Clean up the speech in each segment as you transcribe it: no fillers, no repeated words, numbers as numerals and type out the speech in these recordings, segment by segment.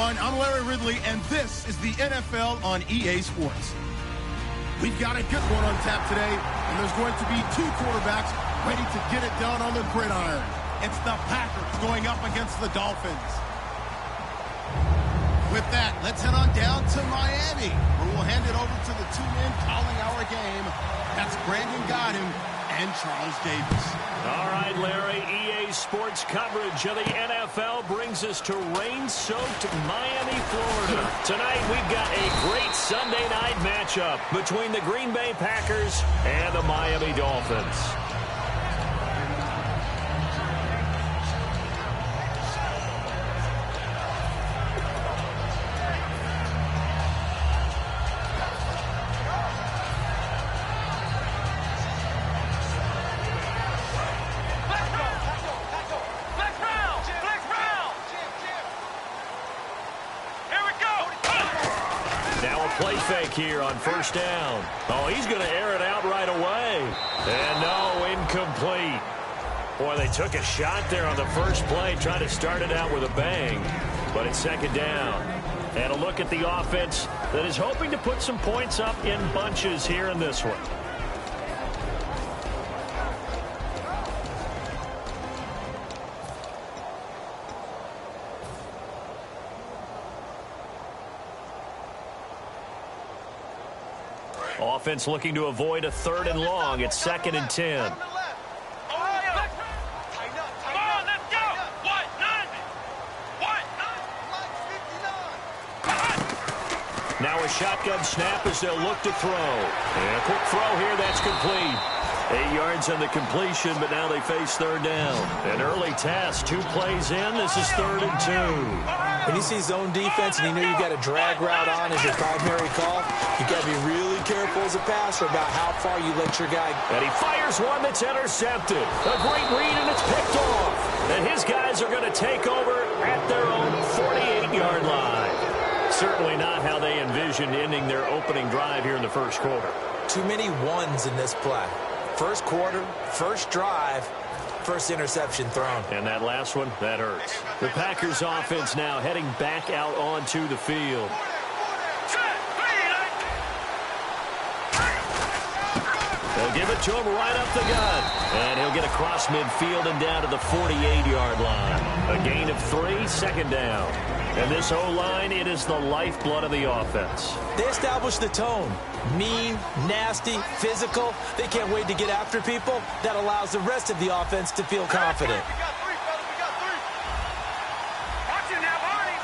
everyone. I'm Larry Ridley, and this is the NFL on EA Sports. We've got a good one on tap today, and there's going to be two quarterbacks ready to get it done on the gridiron. It's the Packers going up against the Dolphins. With that, let's head on down to Miami, where we'll hand it over to the two men calling our game. That's Brandon Godden and Charles Davis. All right, Larry, EA Sports coverage of the NFL brings us to rain-soaked Miami, Florida. Tonight, we've got a great Sunday night matchup between the Green Bay Packers and the Miami Dolphins. Play fake here on first down. Oh, he's going to air it out right away. And no, incomplete. Boy, they took a shot there on the first play, trying to start it out with a bang. But it's second down. And a look at the offense that is hoping to put some points up in bunches here in this one. Offense looking to avoid a 3rd and long. It's 2nd and 10. Now a shotgun snap as they'll look to throw. And a quick throw here, that's complete. 8 yards on the completion, but now they face 3rd down. An early test, 2 plays in. This is 3rd and 2. When you see zone defense and you know you got a drag route on as your primary call, you got to be really careful as a passer about how far you let your guy. And he fires one that's intercepted. A great read, and it's picked off. And his guys are going to take over at their own 48-yard line. Certainly not how they envisioned ending their opening drive here in the first quarter. Too many ones in this play. First quarter, first drive, first interception thrown. And that last one, that hurts. The Packers offense now heading back out onto the field. They'll give it to him right up the gut. And he'll get across midfield and down to the 48-yard line. A gain of 3, 2nd down. And this O-line, it is the lifeblood of the offense. They establish the tone. Mean, nasty, physical. They can't wait to get after people. That allows the rest of the offense to feel confident. We got 3, fellas. We got 3. Watch it now, Barney.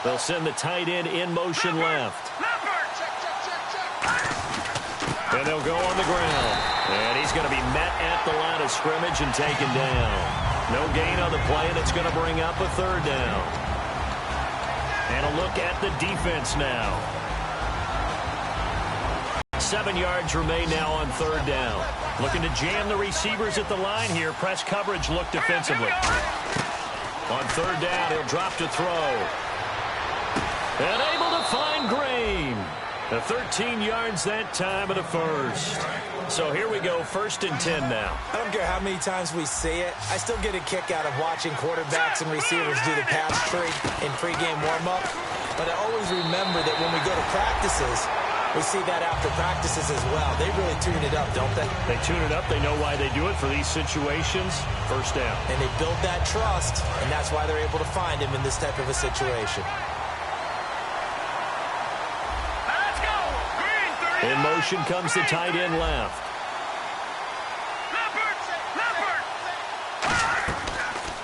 They'll send the tight end in motion left. And they'll go on the ground. And he's going to be met at the line of scrimmage and taken down. No gain on the play, and it's going to bring up a 3rd down. And a look at the defense now. 7 yards remain now on 3rd down. Looking to jam the receivers at the line here. Press coverage look defensively. On 3rd down, he'll drop to throw. And able to find Green. 13 yards that time of the first. So here we go, 1st and 10 now. I don't care how many times we see it. I still get a kick out of watching quarterbacks and receivers do the pass tree in pregame warm-up. But I always remember that when we go to practices, we see that after practices as well. They really tune it up, don't they? They tune it up. They know why they do it for these situations. 1st down. And they build that trust, and that's why they're able to find him in this type of a situation. In motion comes the tight end left.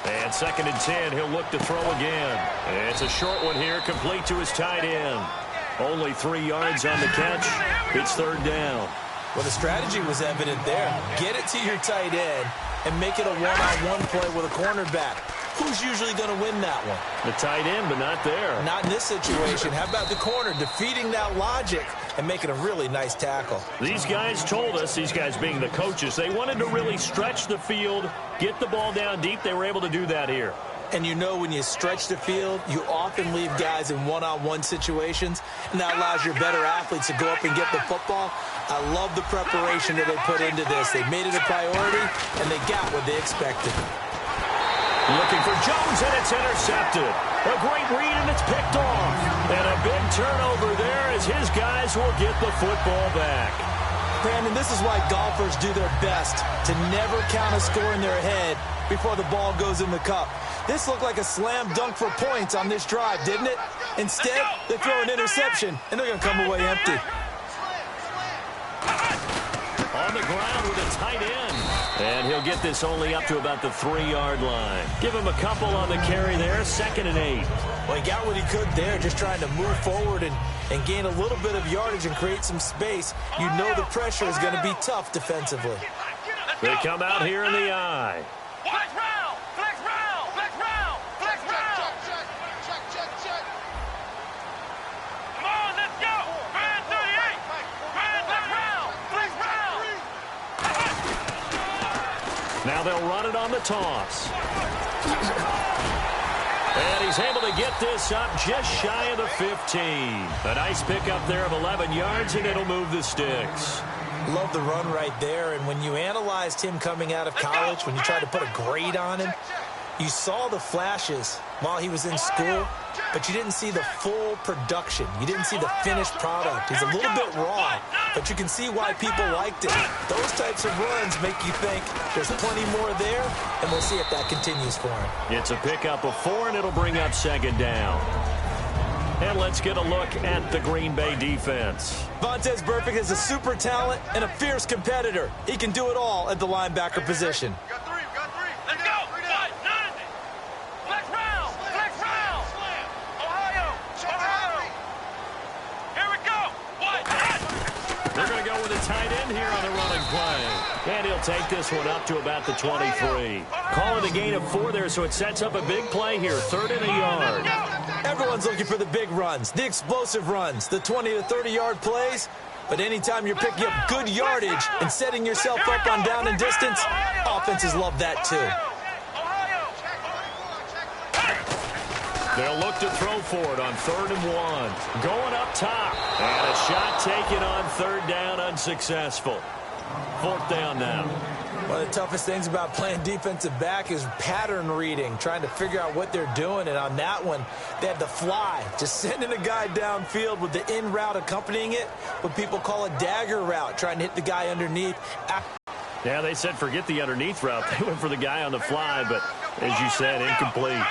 And 2nd and 10, he'll look to throw again. And it's a short one here, complete to his tight end. Only 3 yards on the catch. It's 3rd down. Well, the strategy was evident there. Get it to your tight end and make it a one-on-one play with a cornerback. Who's usually going to win that one? The tight end, but not there. Not in this situation. How about the corner defeating that logic and making a really nice tackle? These guys told us, these guys being the coaches, they wanted to really stretch the field, get the ball down deep. They were able to do that here. And you know when you stretch the field, you often leave guys in one-on-one situations, and that allows your better athletes to go up and get the football. I love the preparation that they put into this. They made it a priority, and they got what they expected. Looking for Jones, and it's intercepted. A great read, and it's picked off. And a big turnover there as his guys will get the football back. Brandon, this is why golfers do their best to never count a score in their head before the ball goes in the cup. This looked like a slam dunk for points on this drive, didn't it? Instead, they throw an interception, and they're going to come away empty. On the ground with a tight end. And he'll get this only up to about the 3-yard line. Give him a couple on the carry there, 2nd and 8. Well, he got what he could there, just trying to move forward and gain a little bit of yardage and create some space. You know the pressure is going to be tough defensively. They come out here in the eye. Flex round! Flex round! Flex round! Flex round! Come on, let's go! Brand 38! Brand flex round! Flex round! Now they'll run it on the toss. And he's able to get this up just shy of the 15. A nice pickup there of 11 yards, and it'll move the sticks. Love the run right there, and when you analyzed him coming out of college, when you tried to put a grade on him, you saw the flashes while he was in school, but you didn't see the full production. You didn't see the finished product. He's a little bit raw, but you can see why people liked it. Those types of runs make you think there's plenty more there, and we'll see if that continues for him. It's a pickup of 4, and it'll bring up 2nd down. And let's get a look at the Green Bay defense. Vontaze Burfict is a super talent and a fierce competitor. He can do it all at the linebacker position. Got three. Let's go! What? 90! Flex round! Flex round! Ohio! Here we go! What? They're going to go with a tight end here on the running play. And he'll take this one up to about the 23. Call it a gain of 4 there, so it sets up a big play here. 3rd and a yard. Everyone's looking for the big runs, the explosive runs, the 20 to 30-yard plays. But anytime you're picking up good yardage and setting yourself up on down and distance, offenses love that too. They'll look to throw for it on 3rd and 1. Going up top. And a shot taken on 3rd down, unsuccessful. 4th down now. One of the toughest things about playing defensive back is pattern reading, trying to figure out what they're doing. And on that one, they had the fly, just sending a guy downfield with the in route accompanying it, what people call a dagger route, trying to hit the guy underneath. Yeah, they said forget the underneath route. They went for the guy on the fly, but as you said, incomplete.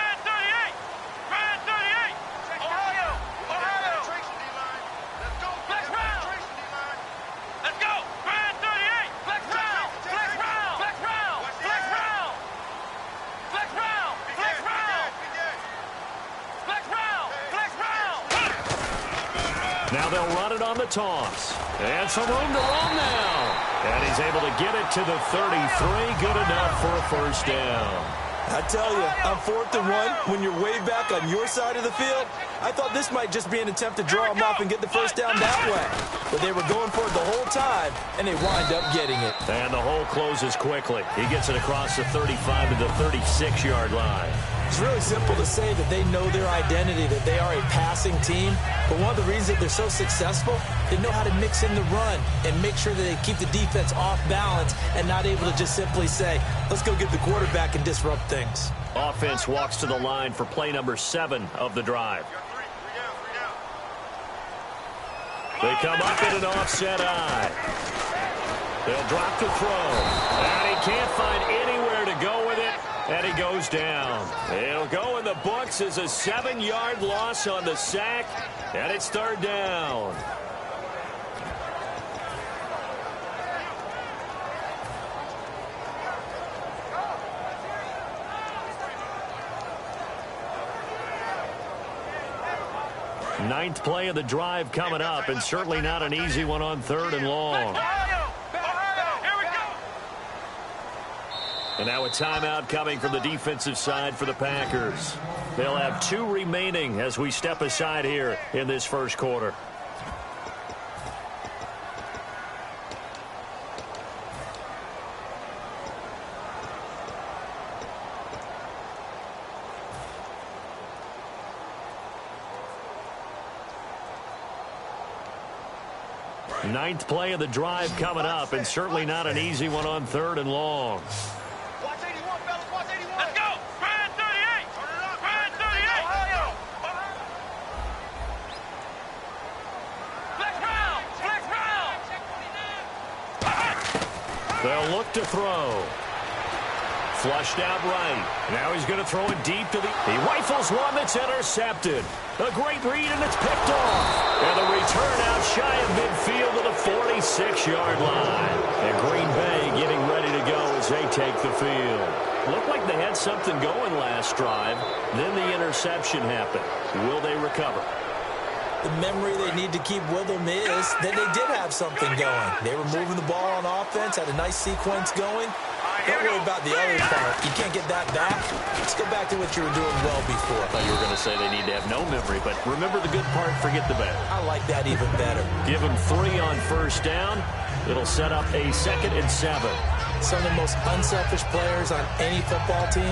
Now they'll run it on the toss. And some room to run now. And he's able to get it to the 33. Good enough for a 1st down. I tell you, on 4th and 1, when you're way back on your side of the field, I thought this might just be an attempt to draw him off and get the 1st down that way. But they were going for it the whole time, and they wind up getting it. And the hole closes quickly. He gets it across the 35 to the 36-yard line. It's really simple to say that they know their identity, that they are a passing team. But one of the reasons that they're so successful, they know how to mix in the run and make sure that they keep the defense off balance and not able to just simply say, let's go get the quarterback and disrupt things. Offense walks to the line for play number 7 of the drive. They come up in an offset eye. They'll drop the throw. And he can't find anywhere to go with it. And he goes down. It'll go in the books as a 7-yard loss on the sack. And it's 3rd down. Ninth play of the drive coming up, and certainly not an easy one on 3rd and long. And now a timeout coming from the defensive side for the Packers. They'll have 2 remaining as we step aside here in this first quarter. Ninth play of the drive coming up, and certainly not an easy one on 3rd and long. Watch 81, fellas. Watch 81. Let's go. Brand 38. Brand 38. Ohio. Flex round. Flex round. They'll look to throw. Flushed out right. Now he's going to throw it deep to the... He rifles one that's intercepted. A great read, and it's picked off. And the return out shy of midfield to the 46-yard line. And Green Bay getting ready to go as they take the field. Looked like they had something going last drive. Then the interception happened. Will they recover? The memory they need to keep with them is that they did have something going. They were moving the ball on offense, had a nice sequence going. Don't worry about the other part. You can't get that back. Let's go back to what you were doing well before. I thought you were going to say they need to have no memory, but remember the good part, forget the bad. I like that even better. Give them 3 on 1st down. It'll set up a 2nd and 7. Some of the most unselfish players on any football team,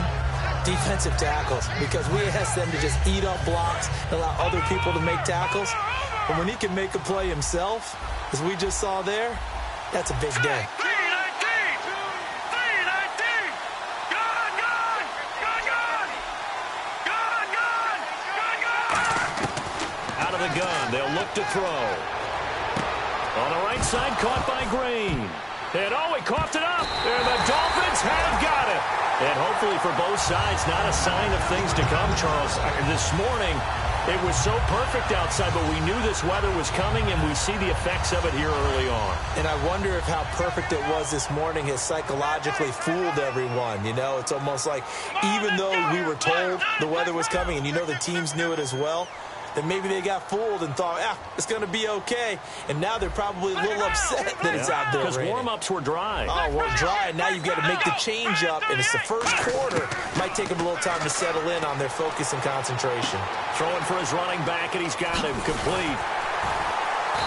defensive tackles, because we ask them to just eat up blocks and allow other people to make tackles. But when he can make a play himself, as we just saw there, that's a big day. Gun. They'll look to throw. On the right side, caught by Green. And he coughed it up. And the Dolphins have got it. And hopefully for both sides, not a sign of things to come, Charles. This morning, it was so perfect outside, but we knew this weather was coming, and we see the effects of it here early on. And I wonder if how perfect it was this morning has psychologically fooled everyone. You know, it's almost like even though we were told the weather was coming, and you know the teams knew it as well, then maybe they got fooled and thought, it's going to be okay. And now they're probably a little upset that it's out there. Because warm-ups were dry. Oh, we're dry, and now you've got to make the change up, and it's the first quarter. Might take them a little time to settle in on their focus and concentration. Throwing for his running back, and he's got him complete.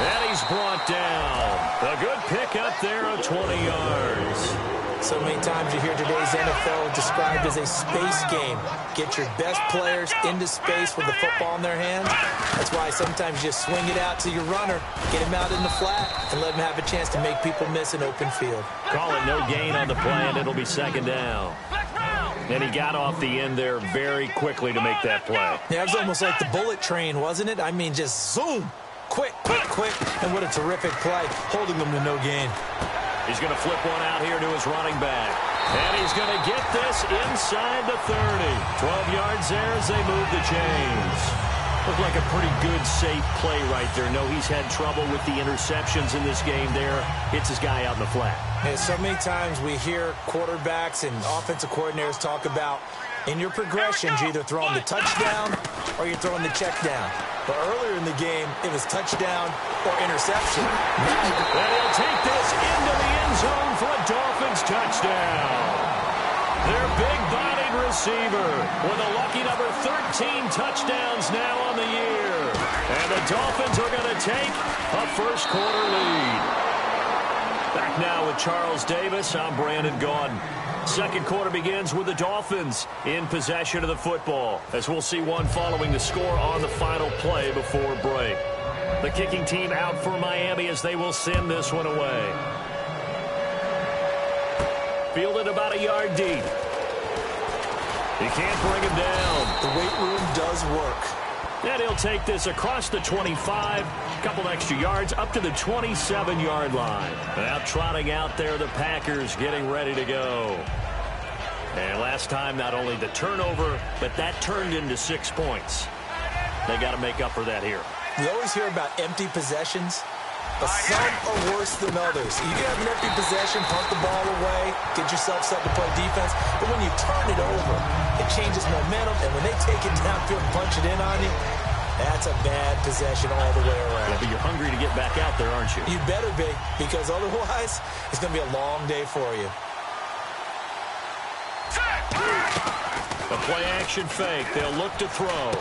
And he's brought down. A good pick up there of 20 yards. So many times you hear today's NFL described as a space game. Get your best players into space with the football in their hands. That's why sometimes you just swing it out to your runner, get him out in the flat, and let him have a chance to make people miss an open field. Call it no gain on the play, and it'll be 2nd down. And he got off the end there very quickly to make that play. Yeah, it was almost like the bullet train, wasn't it? I mean, just zoom. Quick, quick, quick. And what a terrific play, holding them to no gain. He's going to flip one out here to his running back. And he's going to get this inside the 30. 12 yards there as they move the chains. Looked like a pretty good, safe play right there. No, he's had trouble with the interceptions in this game there. Hits his guy out in the flat. And so many times we hear quarterbacks and offensive coordinators talk about in your progressions, you're either throwing the touchdown or you're throwing the check down. But earlier in the game, it was touchdown or interception. And he'll take this into the end zone for a Dolphins touchdown. Their big-bodied receiver with a lucky number 13 touchdowns now on the year. And the Dolphins are going to take a first-quarter lead. Back now with Charles Davis, I'm Brandon Gaudin. Second quarter begins with the Dolphins in possession of the football, as we'll see one following the score on the final play before break. The kicking team out for Miami as they will send this one away. Fielded about a yard deep. He can't bring him down. The weight room does work. And he'll take this across the 25, a couple extra yards, up to the 27-yard line. Now trotting out there, the Packers getting ready to go. And last time, not only the turnover, but that turned into 6 points. They got to make up for that here. We always hear about empty possessions, but some are worse than others. You can have an empty possession, punt the ball away, get yourself set to play defense, but when you turn it over, it changes momentum, and when they take it downfield and punch it in on you, that's a bad possession all the way around. Yeah, but you're hungry to get back out there, aren't you? You better be, because otherwise, it's going to be a long day for you. A play-action fake. They'll look to throw.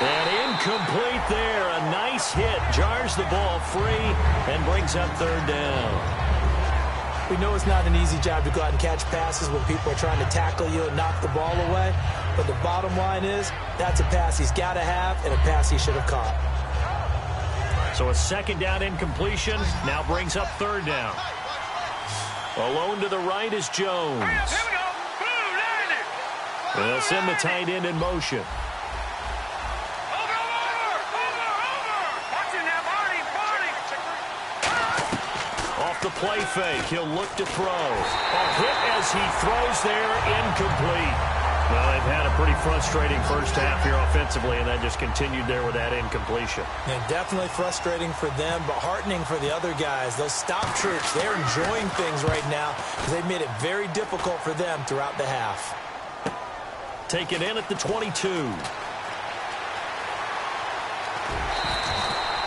And incomplete there. A nice hit. Jars the ball free and brings up third down. We know it's not an easy job to go out and catch passes when people are trying to tackle you and knock the ball away. But the bottom line is, that's a pass he's got to have and a pass he should have caught. So a second down incompletion now brings up third down. Alone to the right is Jones. Here we go. Blue, landed. They'll send the tight end in motion. Over. Watching that, Barney. Off the play fake, he'll look to throw. A hit as he throws there, incomplete. Well, they've had a pretty frustrating first half here offensively, and that just continued there with that incompletion. And definitely frustrating for them, but heartening for the other guys. Those stop troops, they're enjoying things right now because they've made it very difficult for them throughout the half. Taken in at the 22.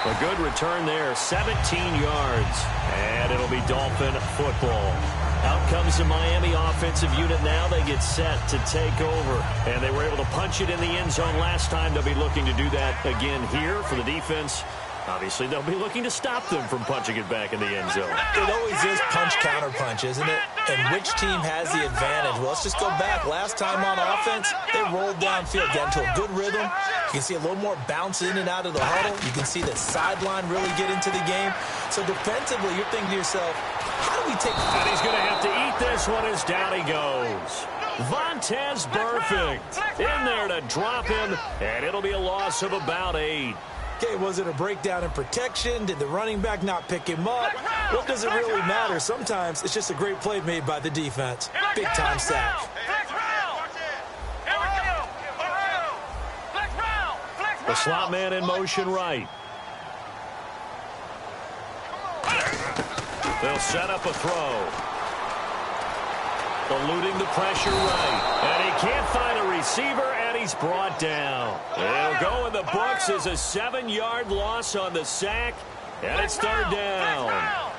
A good return there, 17 yards. And it'll be Dolphin football. Out comes the Miami offensive unit now. They get set to take over. And they were able to punch it in the end zone last time. They'll be looking to do that again here for the defense. Obviously, they'll be looking to stop them from punching it back in the end zone. It always is punch-counter-punch, isn't it? And which team has the advantage? Well, let's just go back. Last time on offense, they rolled downfield, got into a good rhythm. You can see a little more bounce in and out of the huddle. You can see the sideline really get into the game. So defensively, you're thinking to yourself, how do we take... And he's going to have to eat this one as down he goes. Vontaze Burfict in there to drop him, and it'll be a loss of about 8. Okay, was it a breakdown in protection? Did the running back not pick him up? What does it really matter? Sometimes it's just a great play made by the defense. Big-time sack. The slot man in motion right. They'll set up a throw. Eluding the pressure right. And he can't find a receiver, and he's brought down. It'll go in the books as a 7-yard loss on the sack, and it's third down.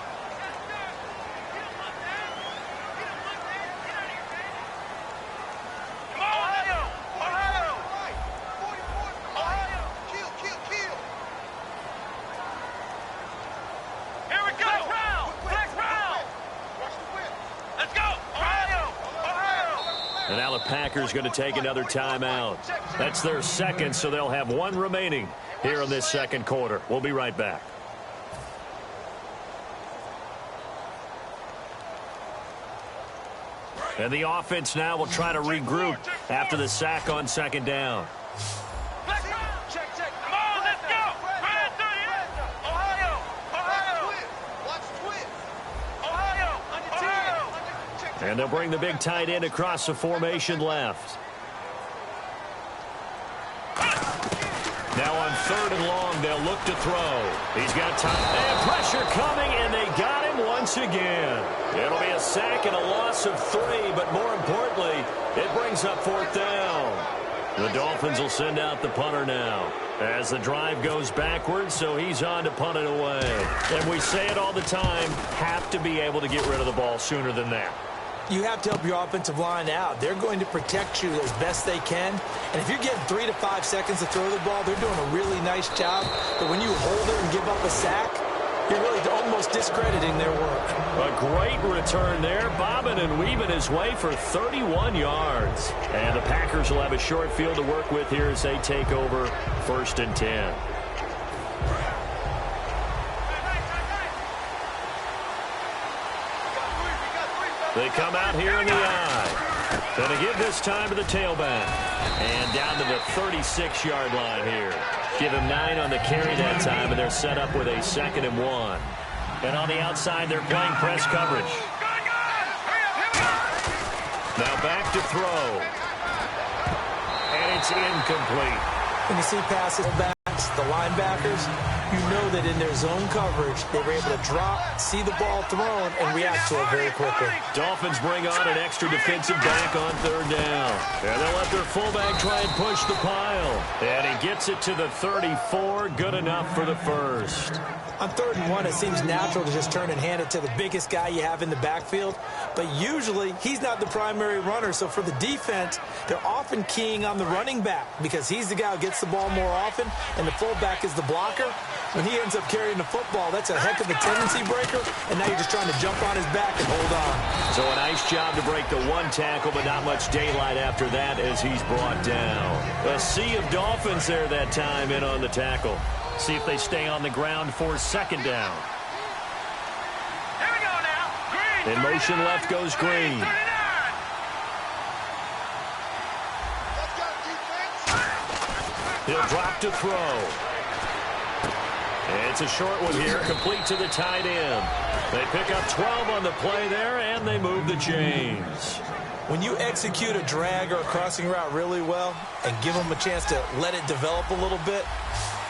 And now the Packers going to take another timeout. That's their second, so they'll have one remaining here in this second quarter. We'll be right back. And the offense now will try to regroup after the sack on second down. And they'll bring the big tight end across the formation left. Now on third and long, they'll look to throw. He's got time. And pressure coming, and they got him once again. It'll be a sack and a loss of 3, but more importantly, it brings up fourth down. The Dolphins will send out the punter now as the drive goes backwards, so he's on to punt it away. And we say it all the time, have to be able to get rid of the ball sooner than that. You have to help your offensive line out. They're going to protect you as best they can. And if you're getting 3 to 5 seconds to throw the ball, they're doing a really nice job. But when you hold it and give up a sack, you're really almost discrediting their work. A great return there, bobbing and weaving his way for 31 yards. And the Packers will have a short field to work with here as they take over 1st and 10. They come out here in the eye. Going to give this time to the tailback. And down to the 36-yard line here. Give him 9 on the carry that time, and they're set up with a 2nd and 1. And on the outside, they're playing press coverage. Now back to throw. And it's incomplete. When you see passes backs, the linebackers, you know that in their zone coverage, they were able to drop, see the ball thrown, and react to it very quickly. Dolphins bring on an extra defensive back on third down. And they'll let their fullback try and push the pile. And he gets it to the 34. Good enough for the first. On 3rd and 1, it seems natural to just turn and hand it to the biggest guy you have in the backfield. But usually, he's not the primary runner. So for the defense, they're often keying on the running back because he's the guy who gets the ball more often, and the fullback is the blocker. When he ends up carrying the football, that's a heck of a tendency breaker, and now you're just trying to jump on his back and hold on. So a nice job to break the 1 tackle, but not much daylight after that as he's brought down. A sea of Dolphins there that time in on the tackle. See if they stay on the ground for second down. Here we go now. Green. In motion left goes Green. 39. He'll drop to throw. It's a short one here, complete to the tight end. They pick up 12 on the play there, and they move the chains. When you execute a drag or a crossing route really well and give them a chance to let it develop a little bit,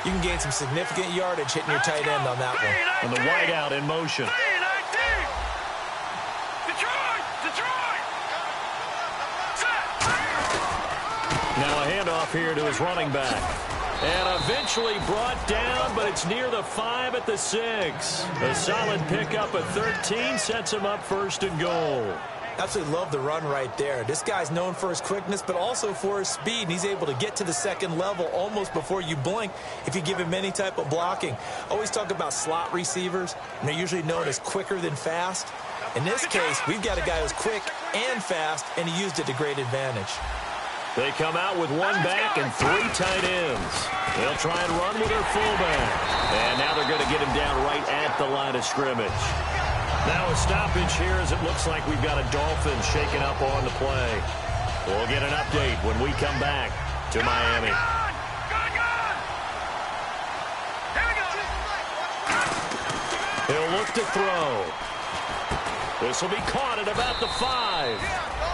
you can gain some significant yardage hitting your tight end on that one. And the wideout in motion. Now a handoff here to his running back. And eventually brought down, but it's near the 5 at the 6. A solid pickup at 13 sets him up first and goal. Absolutely love the run right there. This guy's known for his quickness, but also for his speed. And he's able to get to the second level almost before you blink if you give him any type of blocking. Always talk about slot receivers, and they're usually known as quicker than fast. In this case, we've got a guy who's quick and fast, and he used it to great advantage. They come out with one back and 3 tight ends. They'll try and run with their fullback. And now they're going to get him down right at the line of scrimmage. Now a stoppage here as it looks like we've got a Dolphin shaking up on the play. We'll get an update when we come back to Miami. He'll look to throw. This will be caught at about the 5.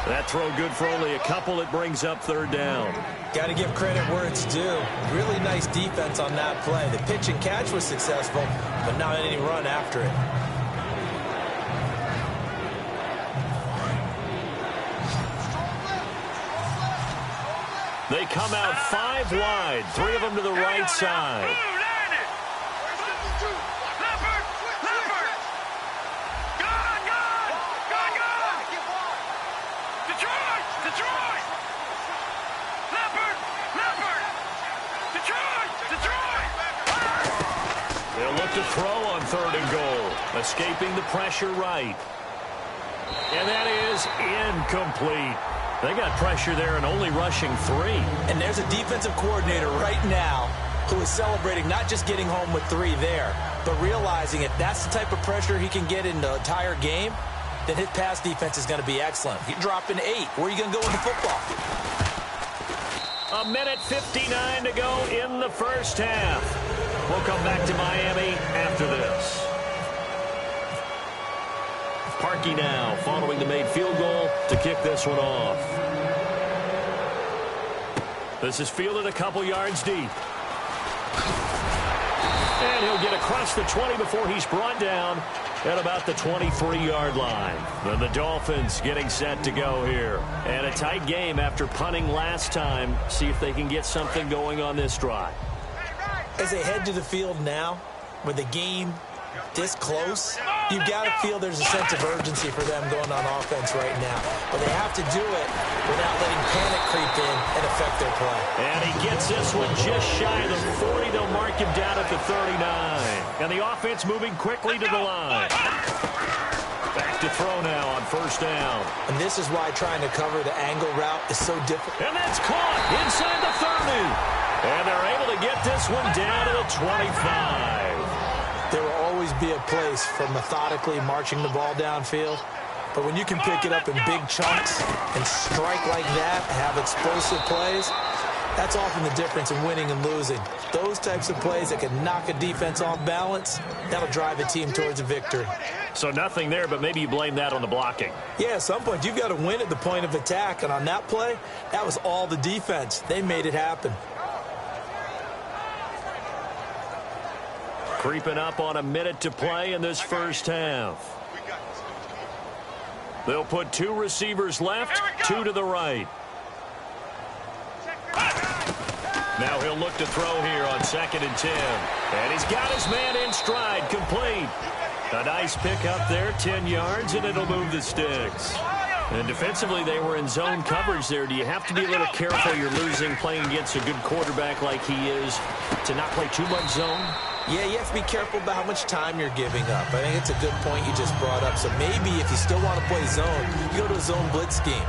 That throw good for only a couple. It brings up third down. Got to give credit where it's due. Really nice defense on that play. The pitch and catch was successful, but not any run after it. They come out 5 wide, 3 of them to the right side. They'll look to throw on 3rd and goal, escaping the pressure right. And that is incomplete. They got pressure there and only rushing 3. And there's a defensive coordinator right now who is celebrating not just getting home with 3 there, but realizing if that's the type of pressure he can get in the entire game, then his pass defense is going to be excellent. He dropped an 8. Where are you going to go with the football? A minute 59 to go in the first half. We'll come back to Miami after this. Parkey now following the made field goal to kick this one off. This is fielded a couple yards deep. And he'll get across the 20 before he's brought down at about the 23-yard line. And the Dolphins getting set to go here. And a tight game after punting last time. See if they can get something going on this drive. As they head to the field now, with the game this close, you've got to feel there's a sense of urgency for them going on offense right now. But they have to do it without letting panic creep in and affect their play. And he gets this one just shy of the 40. They'll mark him down at the 39. And the offense moving quickly to the line. Back to throw now on first down. And this is why trying to cover the angle route is so difficult. And that's caught inside the 30. And they're able to get this one down to the 25. There will always be a place for methodically marching the ball downfield. But when you can pick it up in big chunks and strike like that, have explosive plays, that's often the difference in winning and losing. Those types of plays that can knock a defense off balance, that'll drive a team towards a victory. So nothing there, but maybe you blame that on the blocking. Yeah, at some point, you've got to win at the point of attack. And on that play, that was all the defense. They made it happen. Creeping up on a minute to play in this first half. They'll put 2 receivers left, 2 to the right. Now he'll look to throw here on 2nd and 10. And he's got his man in stride, complete. A nice pickup there, 10 yards, and it'll move the sticks. And defensively, they were in zone coverage there. Do you have to be a little careful? You're losing, playing against a good quarterback like he is, to not play too much zone? Yeah, you have to be careful about how much time you're giving up. I think it's a good point you just brought up. So maybe if you still want to play zone, you go to a zone blitz scheme.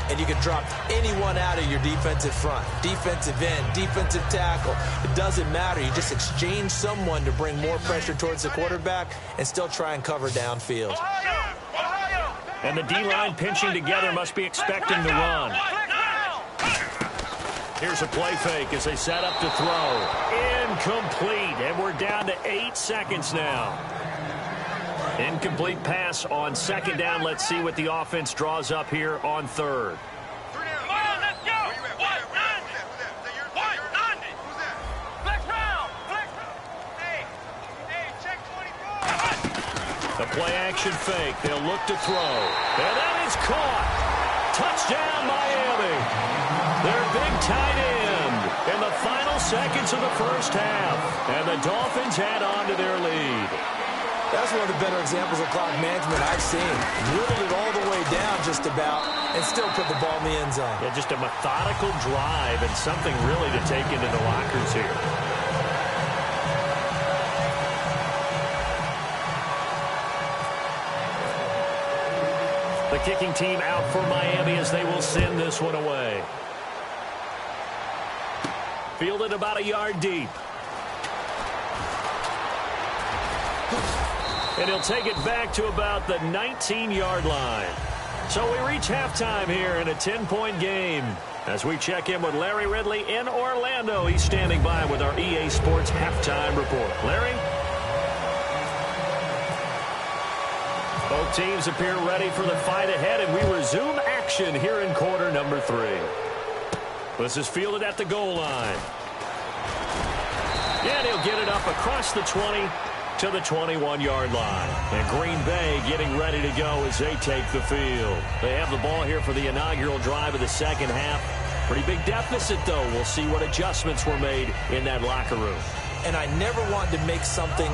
and you can drop anyone out of your defensive front. Defensive end, defensive tackle. It doesn't matter. You just exchange someone to bring more pressure towards the quarterback and still try and cover downfield. And the D-line pinching together must be expecting the run. Here's a play fake as they set up to throw. Incomplete, and we're down to 8 seconds now. Incomplete pass on second down. Let's see what the offense draws up here on third. Come on, let's go. What? 90. What? 90. Flex round. Flex round. Hey, check 24. The play action fake. They'll look to throw. And that is caught. Touchdown, Miami. Their big tight end in the final seconds of the first half. And the Dolphins add on to their lead. That's one of the better examples of clock management I've seen. Whittled it all the way down just about and still put the ball in the end zone. Yeah, just a methodical drive and something really to take into the lockers here. The kicking team out for Miami as they will send this one away. Fielded about a yard deep. And he'll take it back to about the 19-yard line. So we reach halftime here in a 10-point game. As we check in with Larry Ridley in Orlando, he's standing by with our EA Sports halftime report. Larry? Both teams appear ready for the fight ahead, and we resume action here in quarter number 3. This is fielded at the goal line. And he'll get it up across the 20 to the 21-yard line. And Green Bay getting ready to go as they take the field. They have the ball here for the inaugural drive of the second half. Pretty big deficit, though. We'll see what adjustments were made in that locker room. And I never want to make something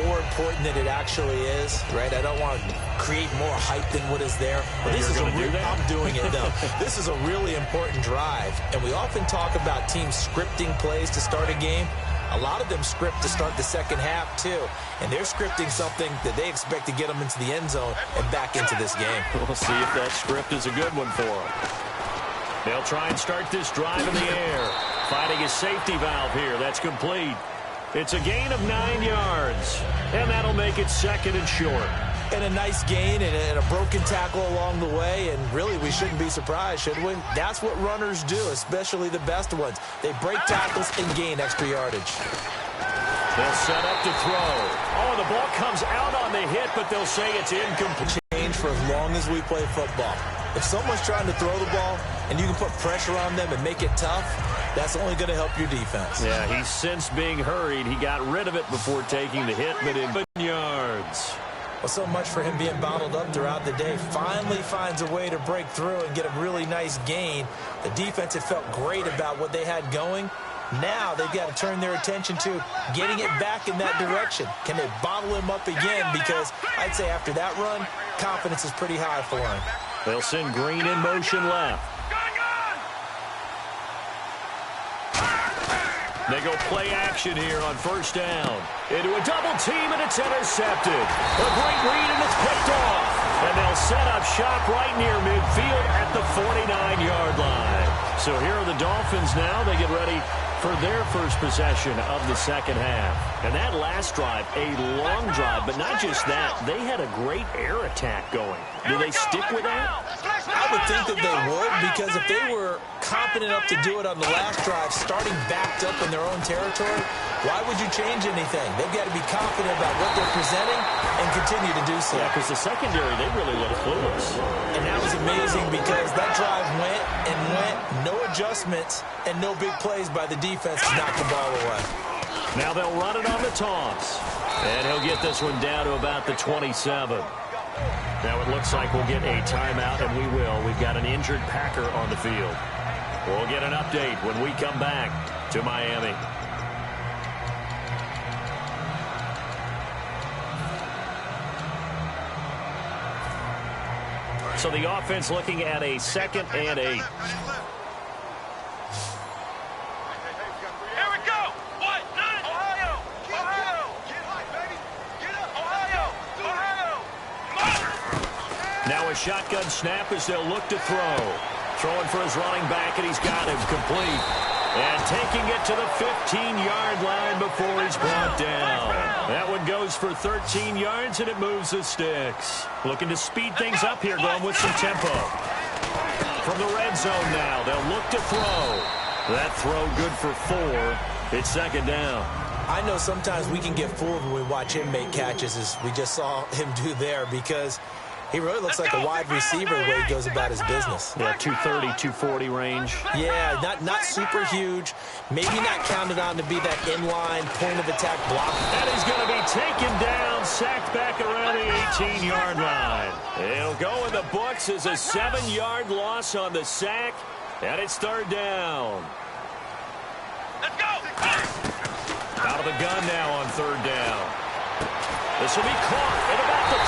more important than it actually is, right? I don't want to create more hype than what is there. But this is I'm doing it, though. This is a really important drive. And we often talk about teams scripting plays to start a game. A lot of them script to start the second half, too. And they're scripting something that they expect to get them into the end zone and back into this game. We'll see if that script is a good one for them. They'll try and start this drive in the air. Fighting a safety valve here. That's complete. It's a gain of 9 yards. And that'll make it second and short. And a nice gain and a broken tackle along the way. And really, we shouldn't be surprised, should we? That's what runners do, especially the best ones. They break tackles and gain extra yardage. They'll set up to throw. Oh, the ball comes out on the hit, but they'll say it's incomplete. Change for as long as we play football. If someone's trying to throw the ball and you can put pressure on them and make it tough, that's only going to help your defense. Yeah, he's since being hurried. He got rid of it before taking the hit, but in yards. Well, so much for him being bottled up throughout the day. Finally finds a way to break through and get a really nice gain. The defense had felt great about what they had going. Now they've got to turn their attention to getting it back in that direction. Can they bottle him up again? Because I'd say after that run, confidence is pretty high for him. They'll send Green in motion left. They go play action here on first down. Into a double team, and it's intercepted. A great read, and it's picked off. And they'll set up shop right near midfield at the 49-yard line. So here are the Dolphins now. They get ready for their first possession of the second half. And that last drive, a long drive, but not just that. They had a great air attack going. Do they stick with that? I would think that they would, because if they were confident enough to do it on the last drive, starting backed up in their own territory, why would you change anything? They've got to be confident about what they're presenting and continue to do so. Yeah, because the secondary, they really look clueless. And that was amazing because that drive went and went, no adjustments, and no big plays by the defense to knock the ball away. Now they'll run it on the toss. And he'll get this one down to about the 27. Now it looks like we'll get a timeout, and we will. We've got an injured Packer on the field. We'll get an update when we come back to Miami. So the offense looking at a 2nd and 8. Here we go. What? Ohio. Ohio. Get high, baby. Get up. Ohio. Ohio. Now a shotgun snap as they'll look to throw. Throwing for his running back, and he's got him complete. And taking it to the 15-yard line before he's brought down. That one goes for 13 yards, and it moves the sticks. Looking to speed things up here, going with some tempo. From the red zone now, they'll look to throw. That throw good for 4. It's second down. I know sometimes we can get fooled when we watch him make catches, as we just saw him do there, because he really looks like a wide receiver the way he goes about his business. Yeah, 230, 240 range. Yeah, not super huge. Maybe not counted on to be that inline point-of-attack block. And he's going to be taken down, sacked back around the 18-yard line. It'll go in the books as a 7-yard loss on the sack, and it's third down. Let's go! Out of the gun now on third down. This will be caught at about the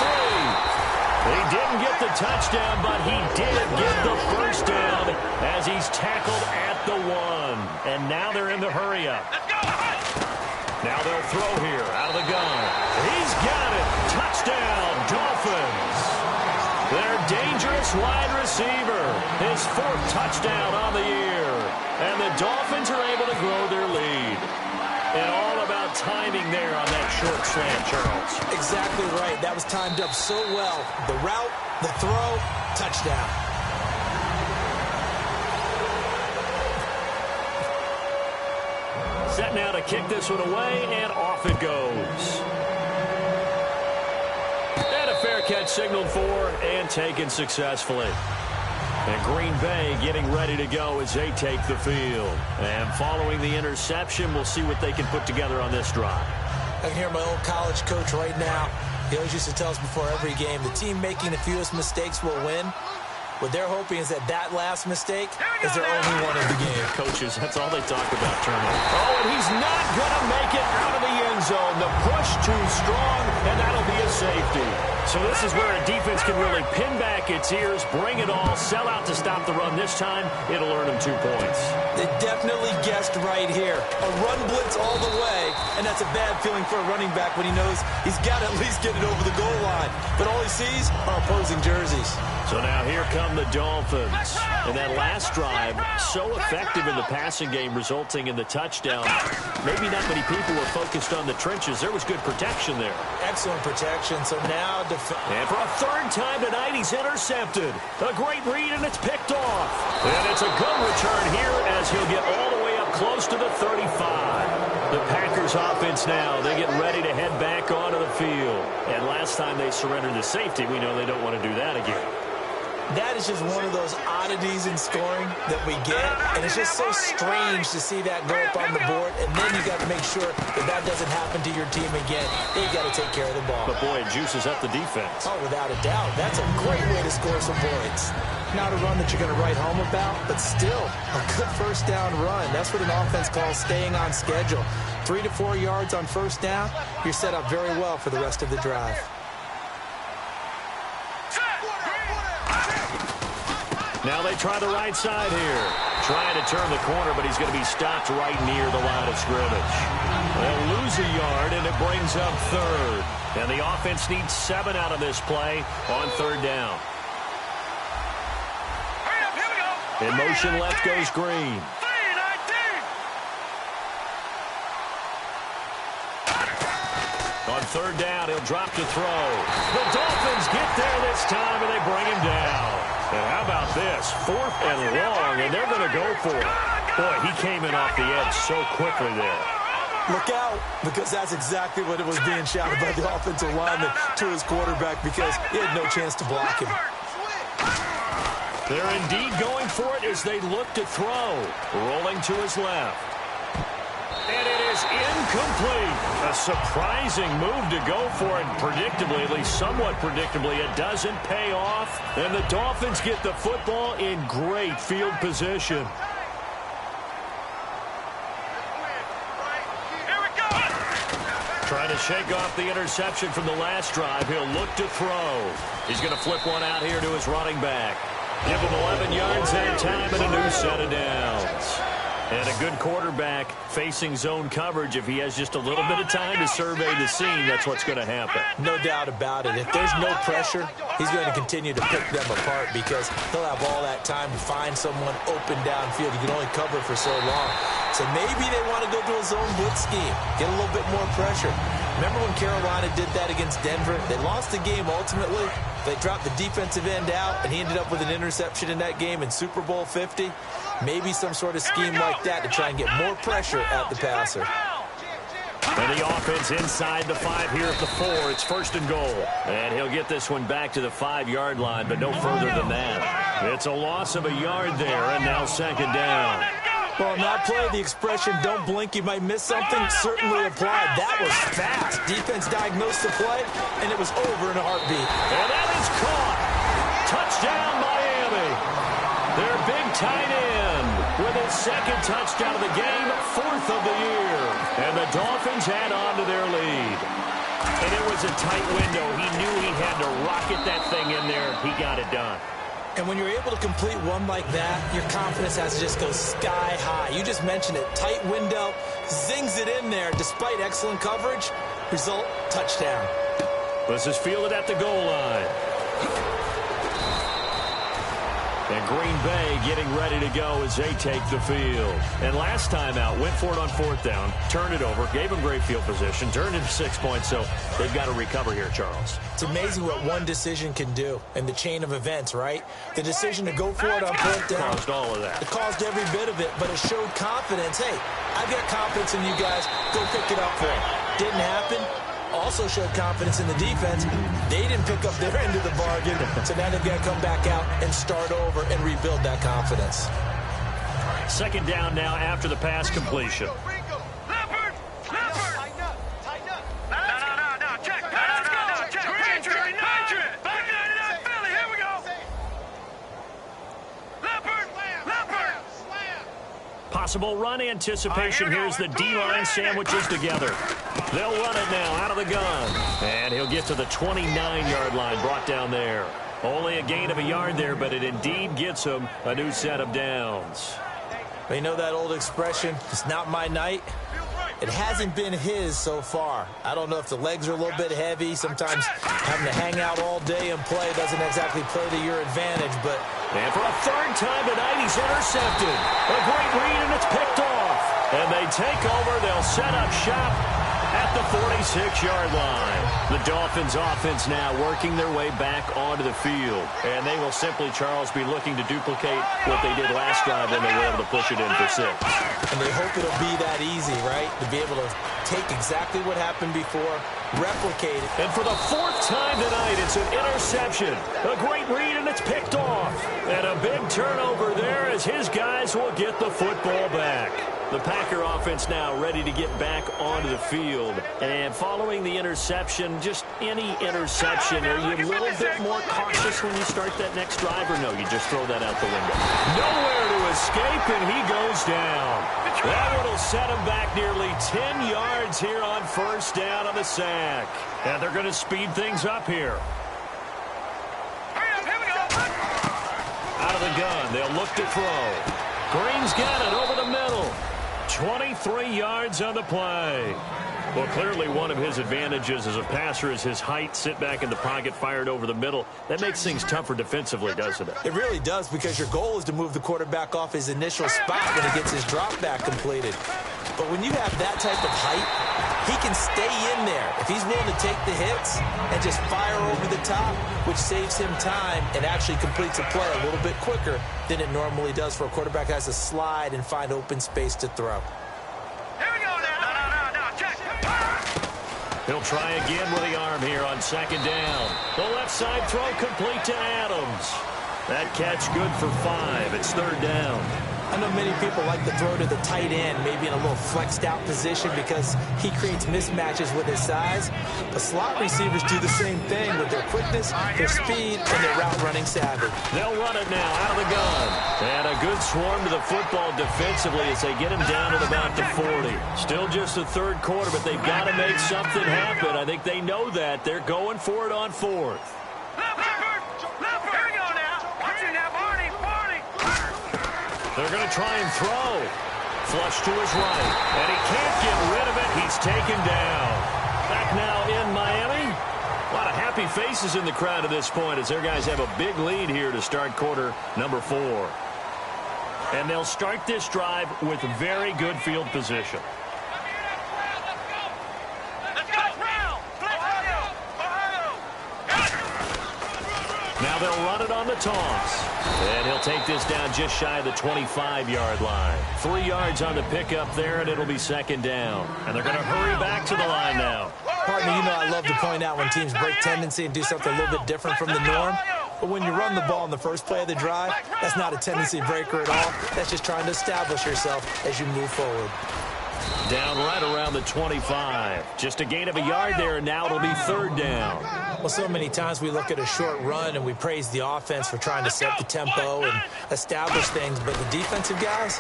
3. He didn't get the touchdown, but he did get the first down as he's tackled at the 1. And now they're in the hurry-up. Now they'll throw here out of the gun. He's got it. Touchdown, Dolphins. Their dangerous wide receiver. His 4th touchdown on the year. And the Dolphins are able to grow their lead. And all about timing there on that short slant, Charles. Exactly right. That was timed up so well. The route, the throw, touchdown. Set now to kick this one away, and off it goes. And a fair catch signaled for and taken successfully. And Green Bay getting ready to go as they take the field. And following the interception, we'll see what they can put together on this drive. I can hear my old college coach right now. He always used to tell us before every game, the team making the fewest mistakes will win. What they're hoping is that last mistake is their only one of the game. Coaches, that's all they talk about, turnover. Oh, and he's not going to make it out of the end zone. The push too strong, and that'll be a safety. So this is where a defense can really pin back its ears, bring it all, sell out to stop the run. This time, it'll earn them 2 points. They definitely guessed right here. A run blitz all the way, and that's a bad feeling for a running back when he knows he's got to at least get it over the goal line. But all he sees are opposing jerseys. So now here come the Dolphins. And that last drive, so effective in the passing game, resulting in the touchdown. Maybe not many people were focused on the trenches. There was good protection there. Excellent protection. So now... And for a 3rd time tonight, he's intercepted. A great read, and it's picked off. And it's a good return here as he'll get all the way up close to the 35. The Packers offense now, they get ready to head back onto the field. And last time they surrendered the safety, we know they don't want to do that again. That is just one of those oddities in scoring that we get, and it's just so strange to see that go up on the board, and then you got to make sure that doesn't happen to your team again. You got to take care of the ball. But boy, it juices up the defense. Oh, without a doubt. That's a great way to score some points. Not a run that you're going to write home about, but still a good first down run. That's what an offense calls staying on schedule. 3 to 4 yards on first down, you're set up very well for the rest of the drive. Now they try the right side here. Trying to turn the corner, but he's going to be stopped right near the line of scrimmage. They'll lose a yard, and it brings up 3rd. And the offense needs 7 out of this play on 3rd down. In motion left goes Green. On 3rd down, he'll drop to throw. The Dolphins get there this time, and they bring him down. And how about this? 4th and long, and they're going to go for it. Boy, he came in off the edge so quickly there. Look out, because that's exactly what it was being shouted by the offensive lineman to his quarterback, because he had no chance to block him. They're indeed going for it as they look to throw. Rolling to his left. And it is incomplete. A surprising move to go for it. Predictably, at least somewhat predictably, it doesn't pay off. And the Dolphins get the football in great field position. Trying to shake off the interception from the last drive. He'll look to throw. He's going to flip one out here to his running back. Give him 11 yards that time and a new set of downs. And a good quarterback facing zone coverage, if he has just a little bit of time to survey the scene, that's what's going to happen. No doubt about it. If there's no pressure, he's going to continue to pick them apart because he'll have all that time to find someone open downfield. He can only cover for so long. So maybe they want to go to a zone blitz scheme, get a little bit more pressure. Remember when Carolina did that against Denver? They lost the game ultimately. They dropped the defensive end out, and he ended up with an interception in that game in Super Bowl 50. Maybe some sort of scheme like that to try and get more pressure at the passer. And the offense inside the 5 here at the 4. It's 1st and goal. And he'll get this one back to the 5-yard line, but no further than that. It's a loss of a yard there, and now 2nd down. Well, on that play, the expression, don't blink, you might miss something, certainly applied. That was fast. Defense diagnosed the play, and it was over in a heartbeat. And that is caught. Touchdown, Miami. Their big tight end with his 2nd touchdown of the game, 4th of the year. And the Dolphins add on to their lead. And it was a tight window. He knew he had to rocket that thing in there. He got it done. And when you're able to complete one like that, your confidence has to just go sky high. You just mentioned it. Tight window, zings it in there despite excellent coverage. Result, touchdown. This is fielded at the goal line. And Green Bay getting ready to go as they take the field. And last time out, went for it on 4th down, turned it over, gave them great field position, turned it 6 points, so they've got to recover here, Charles. It's amazing what one decision can do in the chain of events, right? The decision to go for it on 4th down. Caused all of that. It caused every bit of it, but it showed confidence. Hey, I've got confidence in you guys. Go pick it up for it. Didn't happen. Also showed confidence in the defense. They didn't pick up their end of the bargain, so now they've got to come back out and start over and rebuild that confidence. 2nd down now after the pass completion. Possible run anticipation. Here's the D-line sandwiches together. They'll run it now out of the gun. And he'll get to the 29-yard line, brought down there. Only a gain of a yard there, but it indeed gets him a new set of downs. You know that old expression, it's not my night? It hasn't been his so far. I don't know if the legs are a little bit heavy. Sometimes having to hang out all day and play doesn't exactly play to your advantage, but... And for a 3rd time tonight, he's intercepted. A great read, and it's picked off. And they take over. They'll set up shop at the 46-yard line. The Dolphins offense now working their way back onto the field. And they will simply, Charles, be looking to duplicate what they did last drive when they were able to push it in for 6. And they hope it'll be that easy, right? To be able to take exactly what happened before, replicate it. And for the 4th time tonight, it's an interception. A great read, and it's picked off. And a big turnover there as his guys will get the football back. The Packer offense now ready to get back onto the field. And following the interception, just any interception, are you a little bit more cautious when you start that next drive, or no, you just throw that out the window? Nowhere to escape, and he goes down. That one will set him back nearly 10 yards here on 1st down on the sack. And they're going to speed things up here. Out of the gun, they'll look to throw. Green's got it over the middle. 23 yards on the play. Well, clearly one of his advantages as a passer is his height. Sit back in the pocket, fired over the middle. That makes things tougher defensively, doesn't it? It really does, because your goal is to move the quarterback off his initial spot when he gets his drop back completed. But when you have that type of height, he can stay in there if he's willing to take the hits and just fire over the top, which saves him time and actually completes a play a little bit quicker than it normally does for a quarterback that has to slide and find open space to throw. Here we go now. No, check. He'll try again with the arm here on 2nd down. The left side throw complete to Adams. That catch good for 5. It's 3rd down. I know many people like to throw to the tight end, maybe in a little flexed out position because he creates mismatches with his size. But slot receivers do the same thing with their quickness, their speed, and their route running savvy. They'll run it now out of the gun. And a good swarm to the football defensively as they get him down at about the 40. Still just the 3rd quarter, but they've got to make something happen. I think they know that. They're going for it on 4th. Here we go now. Watch it now, Barney. They're going to try and throw. Flush to his right, and he can't get rid of it. He's taken down. Back now in Miami. A lot of happy faces in the crowd at this point as their guys have a big lead here to start quarter number 4. And they'll start this drive with very good field position. Now they'll run it on the toss. And he'll take this down just shy of the 25-yard line. 3 yards on the pickup there, and it'll be second down. And they're going to hurry back to the line now. Partner, you know I love to point out when teams break tendency and do something a little bit different from the norm. But when you run the ball in the first play of the drive, that's not a tendency breaker at all. That's just trying to establish yourself as you move forward. Down right around the 25. Just a gain of a yard there, and now it'll be third down. Well, so many times we look at a short run and we praise the offense for trying to set the tempo and establish things. But the defensive guys,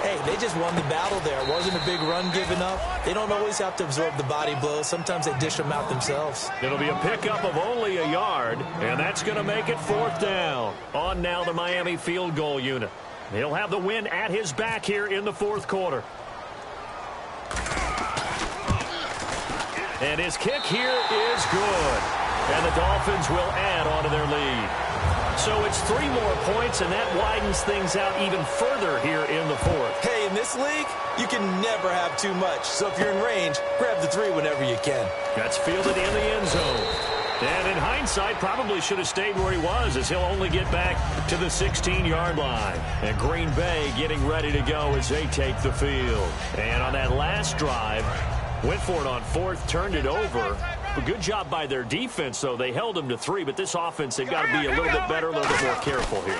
hey, they just won the battle there. It wasn't a big run given up. They don't always have to absorb the body blows. Sometimes they dish them out themselves. It'll be a pickup of only a yard, and that's going to make it fourth down. On now the Miami field goal unit. He'll have the win at his back here in the fourth quarter. And his kick here is good. And the Dolphins will add on to their lead. So it's 3 more points, and that widens things out even further here in the fourth. Hey, in this league, you can never have too much. So if you're in range, grab the 3 whenever you can. That's fielded in the end zone. And in hindsight, probably should have stayed where he was, as he'll only get back to the 16-yard line. And Green Bay getting ready to go as they take the field. And on that last drive, went for it on fourth, turned it over. A good job by their defense, though. They held them to 3, but this offense, they've got to be a little bit better, a little bit more careful here.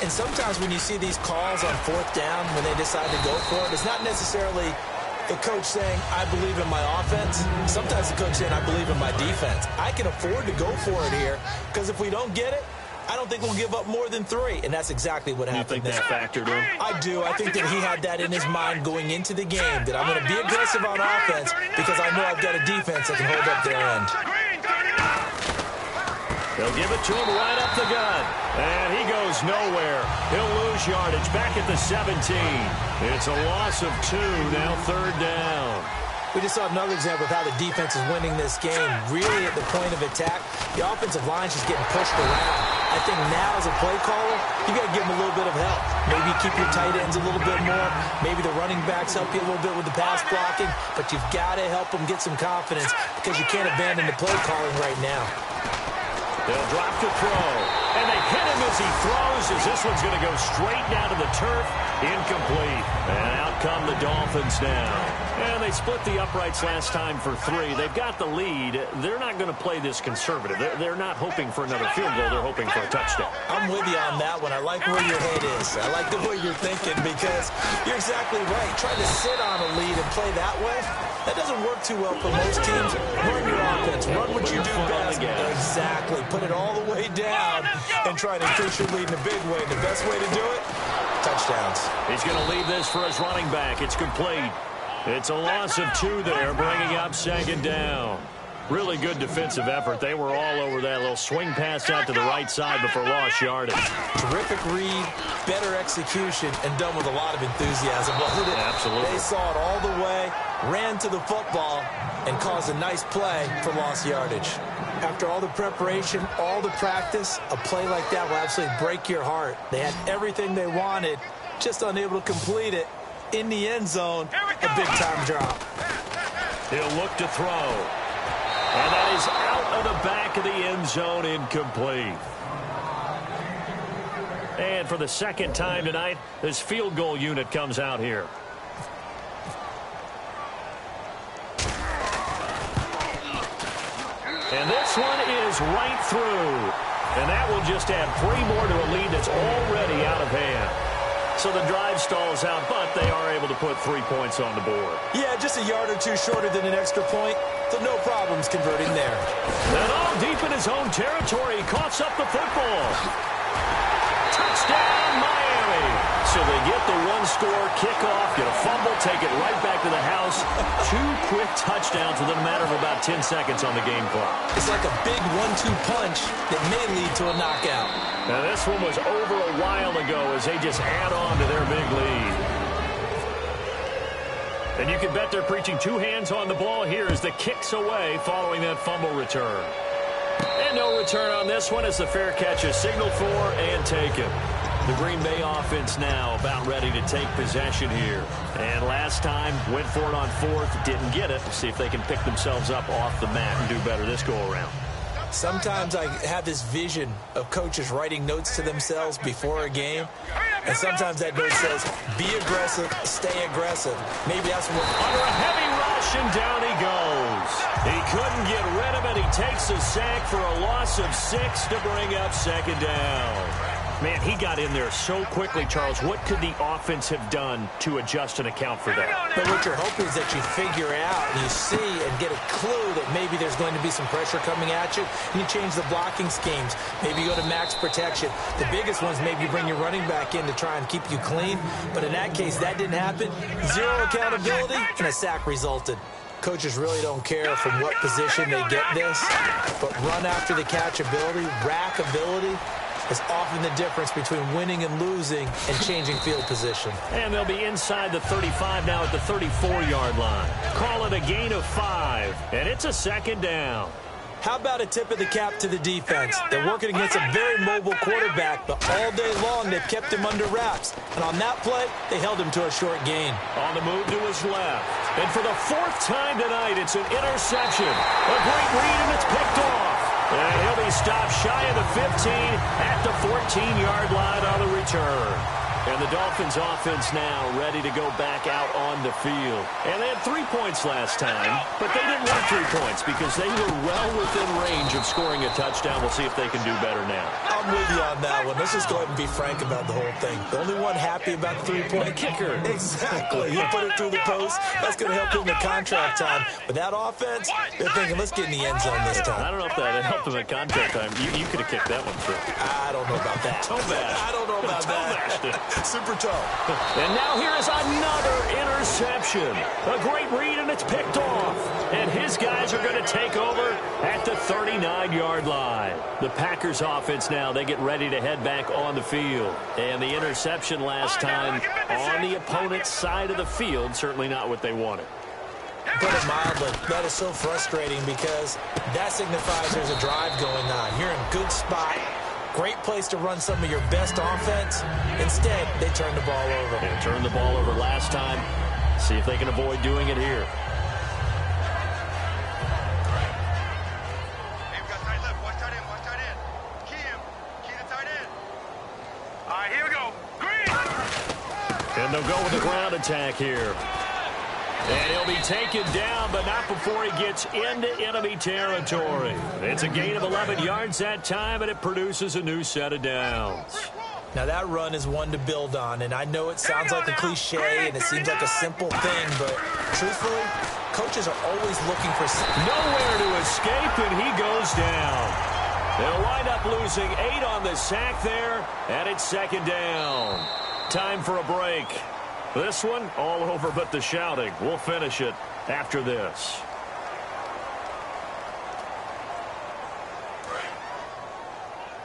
And sometimes when you see these calls on fourth down, when they decide to go for it, it's not necessarily the coach saying, I believe in my offense. Sometimes the coach saying, I believe in my defense. I can afford to go for it here, because if we don't get it, I don't think we'll give up more than 3, and that's exactly what happened. You think that factored in? I do. I think that he had that in his mind going into the game, that I'm going to be aggressive on offense because I know I've got a defense that can hold up their end. They'll give it to him right up the gut, and he goes nowhere. He'll lose yardage back at the 17. It's a loss of 2, now third down. We just saw another example of how the defense is winning this game. Really at the point of attack, the offensive line's just getting pushed around. I think now as a play caller, you got to give them a little bit of help. Maybe keep your tight ends a little bit more. Maybe the running backs help you a little bit with the pass blocking. But you've got to help them get some confidence because you can't abandon the play calling right now. They'll drop to throw. And they hit him as he throws, as this one's going to go straight down to the turf. Incomplete. And out come the Dolphins now. And they split the uprights last time for 3. They've got the lead. They're not going to play this conservative. They're not hoping for another field goal. They're hoping for a touchdown. I'm with you on that one. I like where your head is. I like the way you're thinking because you're exactly right. Trying to sit on a lead and play that way, that doesn't work too well for most teams. Run your offense. Run what you do best. Exactly. Put it all the way down and try to increase your lead in a big way. The best way to do it, touchdowns. He's going to leave this for his running back. It's complete. It's a loss of 2 there, bringing up second down. Really good defensive effort. They were all over that little swing pass out to the right side before lost yardage. Terrific read, better execution, and done with a lot of enthusiasm, wasn't it? Absolutely. They saw it all the way, ran to the football, and caused a nice play for lost yardage. After all the preparation, all the practice, a play like that will absolutely break your heart. They had everything they wanted, just unable to complete it. In the end zone, a big-time drop. He'll look to throw. And that is out of the back of the end zone, incomplete. And for the second time tonight, this field goal unit comes out here. And this one is right through. And that will just add 3 more to a lead that's already out of hand. So the drive stalls out, but they are able to put 3 points on the board. Yeah, just a yard or 2 shorter than an extra point, so no problems converting there. And all deep in his own territory, he coughs up the football. Touchdown, Miami. So they get the 1-score kickoff, get a fumble, take it right back to the house. 2 quick touchdowns within a matter of about 10 seconds on the game clock. It's like a big 1-2 punch that may lead to a knockout. Now this one was over a while ago as they just add on to their big lead. And you can bet they're preaching two hands on the ball here as the kick's away following that fumble return. And no return on this one as the fair catch is signaled for and taken. The Green Bay offense now about ready to take possession here. And last time, went for it on fourth, didn't get it. We'll see if they can pick themselves up off the mat and do better this go-around. Sometimes I have this vision of coaches writing notes to themselves before a game, and sometimes that note says, be aggressive, stay aggressive. Maybe that's what... Under a heavy rush, and down he goes. He couldn't get rid of it. He takes a sack for a loss of 6 to bring up second down. Man, he got in there so quickly, Charles. What could the offense have done to adjust and account for that? But what you're hoping is that you figure out and you see and get a clue that maybe there's going to be some pressure coming at you, and you change the blocking schemes. Maybe you go to max protection. The biggest ones, maybe you bring your running back in to try and keep you clean. But in that case, that didn't happen. Zero accountability, and a sack resulted. Coaches really don't care from what position they get this, but run after the catch ability, rack ability, is often the difference between winning and losing and changing field position. And they'll be inside the 35 now at the 34-yard line. Call it a gain of 5, and it's a second down. How about a tip of the cap to the defense? They're working against a very mobile quarterback, but all day long they've kept him under wraps. And on that play, they held him to a short gain. On the move to his left. And for the 4th time tonight, it's an interception. A great read, and it's picked off. And he'll be stopped shy of the 15 at the 14-yard line on the return. And the Dolphins offense now ready to go back out on the field. And they had 3 points last time, but they didn't want 3 points because they were well within range of scoring a touchdown. We'll see if they can do better now. I'm with you on that one. Let's just go ahead and be frank about the whole thing. The only one happy about the 3-point kicker. Exactly. He'll put it through the post. That's going to help him in contract time. But that offense, they're thinking, let's get in the end zone this time. I don't know if that helped him in contract time. You could have kicked that one through. I don't know about that. Toe bash. I don't know about that. Super toe. And now here is another interception. A great read, and it's picked off. And his guys are going to take over at the 39-yard line. The Packers offense now, they get ready to head back on the field. And the interception last time on the opponent's side of the field, certainly not what they wanted. Put it mildly, that is so frustrating because that signifies there's a drive going on. You're in a good spot. Great place to run some of your best offense. Instead, they turn the ball over. They turned the ball over last time. See if they can avoid doing it here. Hey, we got tight left. Watch tight end. Watch tight end. Key him. Key the tight end. All right, here we go. Green. And they'll go with the ground attack here. And he'll be taken down, but not before he gets into enemy territory. It's a gain of 11 yards that time, and it produces a new set of downs. Now, that run is one to build on, and I know it sounds like a cliche, and it seems like a simple thing, but truthfully, coaches are always looking for... Nowhere to escape, and he goes down. They'll wind up losing 8 on the sack there, and it's second down. Time for a break. This one, all over but the shouting. We'll finish it after this.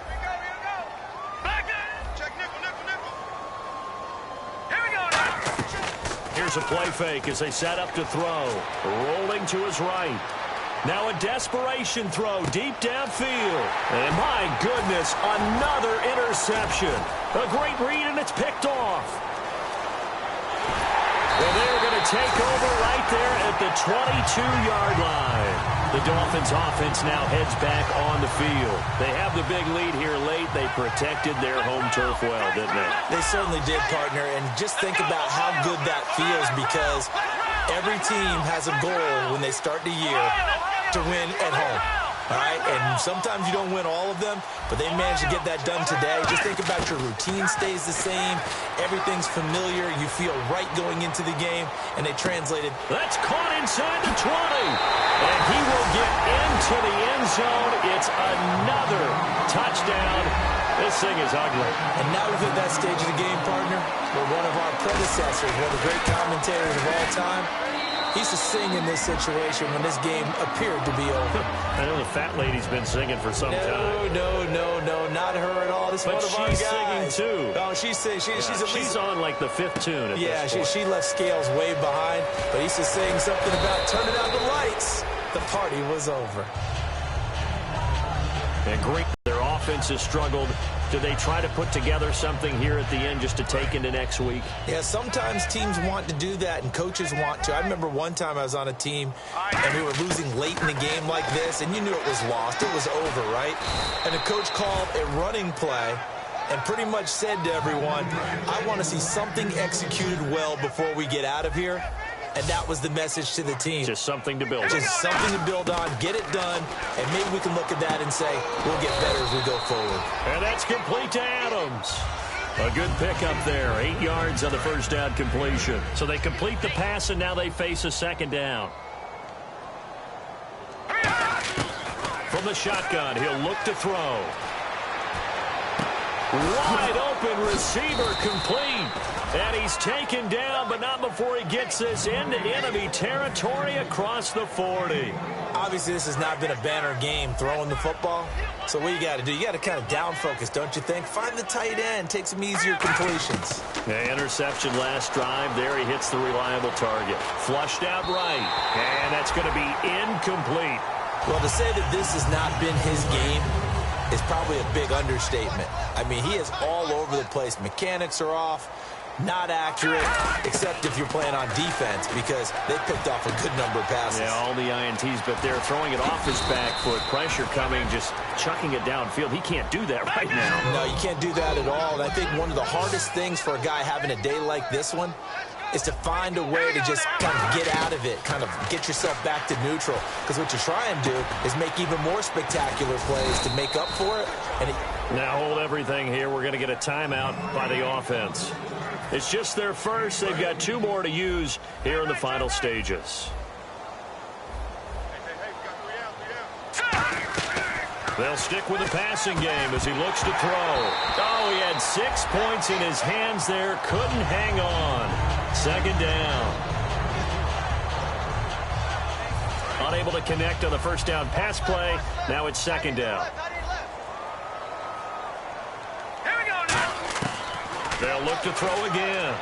Here we go. Back in. Check nickel. Here we go now. Here's a play fake as they set up to throw. Rolling to his right. Now a desperation throw deep downfield. And my goodness, another interception. A great read, and it's picked off. Well, they're going to take over right there at the 22-yard line. The Dolphins offense now heads back on the field. They have the big lead here late. They protected their home turf well, didn't they? They certainly did, partner, and just think about how good that feels because every team has a goal when they start the year to win at home. All right, and sometimes you don't win all of them, but they managed to get that done today. Just think about your routine stays the same. Everything's familiar. You feel right going into the game, and they translated. That's caught inside the 20, and he will get into the end zone. It's another touchdown. This thing is ugly. And now we've hit that stage of the game, partner, where one of our predecessors, one of the great commentators of all time, He used to sing in this situation when this game appeared to be over. I know the fat lady's been singing for some time. No, not her at all. This is But one of our she's guys. singing, too. Oh, she's at least... She's on like the 5th tune at this point. She left Scales way behind, but he used to sing something about turning out the lights. The party was over. And Green, their offense has struggled. Do they try to put together something here at the end just to take into next week? Yeah, sometimes teams want to do that and coaches want to. I remember one time I was on a team and we were losing late in the game like this, and you knew it was lost. It was over, right? And the coach called a running play and pretty much said to everyone, I want to see something executed well before we get out of here. And that was the message to the team. Just something to build on. Just something to build on, get it done, and maybe we can look at that and say, we'll get better as we go forward. And that's complete to Adams. A good pickup there. 8 yards on the first down completion. So they complete the pass, and now they face a second down. From the shotgun, he'll look to throw. Wide open receiver complete. And he's taken down, but not before he gets this into enemy territory across the 40. Obviously, this has not been a banner game throwing the football. So what you got to do, you got to kind of down focus, don't you think? Find the tight end, take some easier completions. The interception last drive. There he hits the reliable target. Flushed out right. And that's going to be incomplete. Well, to say that this has not been his game is probably a big understatement. I mean, he is all over the place. Mechanics are off. Not accurate, except if you're playing on defense, because they picked off a good number of passes. Yeah, all the INTs, but they're throwing it off his back foot. Pressure coming, just chucking it downfield. He can't do that right now. No, you can't do that at all. And I think one of the hardest things for a guy having a day like this one is to find a way to just kind of get out of it, kind of get yourself back to neutral. Because what you try and do is make even more spectacular plays to make up for it. Now hold everything here. We're going to get a timeout by the offense. It's just their first. They've got 2 more to use here in the final stages. They'll stick with the passing game as he looks to throw. Oh, he had 6 points in his hands there. Couldn't hang on. Second down. Unable to connect on the first down pass play. Now it's second down. They'll look to throw again.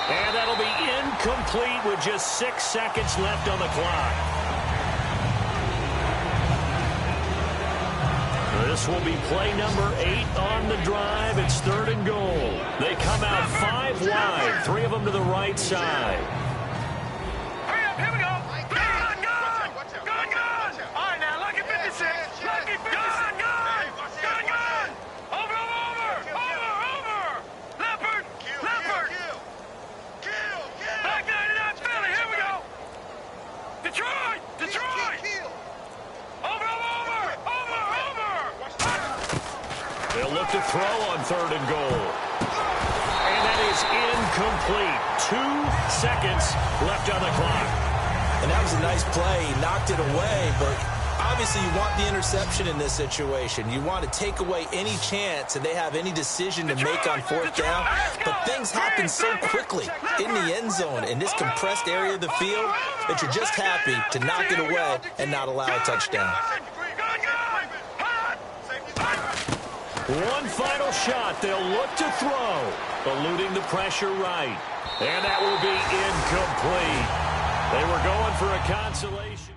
And that'll be incomplete with just 6 seconds left on the clock. This will be play number 8 on the drive. It's 3rd and goal. They come out 5 wide, 3 of them to the right side. Hurry up, here we go. Gun, gun. Gun, gun. All right, now, lucky 56. Lucky 56. Gun, gun. Gun, gun. Over. Leopard. Back 99 Philly, here we go. Detroit. Over. They'll look to throw on 3rd and goal. And that is incomplete. 2 seconds left on the clock. And that was a nice play. He knocked it away, but obviously you want the interception in this situation. You want to take away any chance and they have any decision to make on 4th down. But things happen so quickly in the end zone in this compressed area of the field that you're just happy to knock it away and not allow a touchdown. One final shot. They'll look to throw. Eluding the pressure right. And that will be incomplete. They were going for a consolation.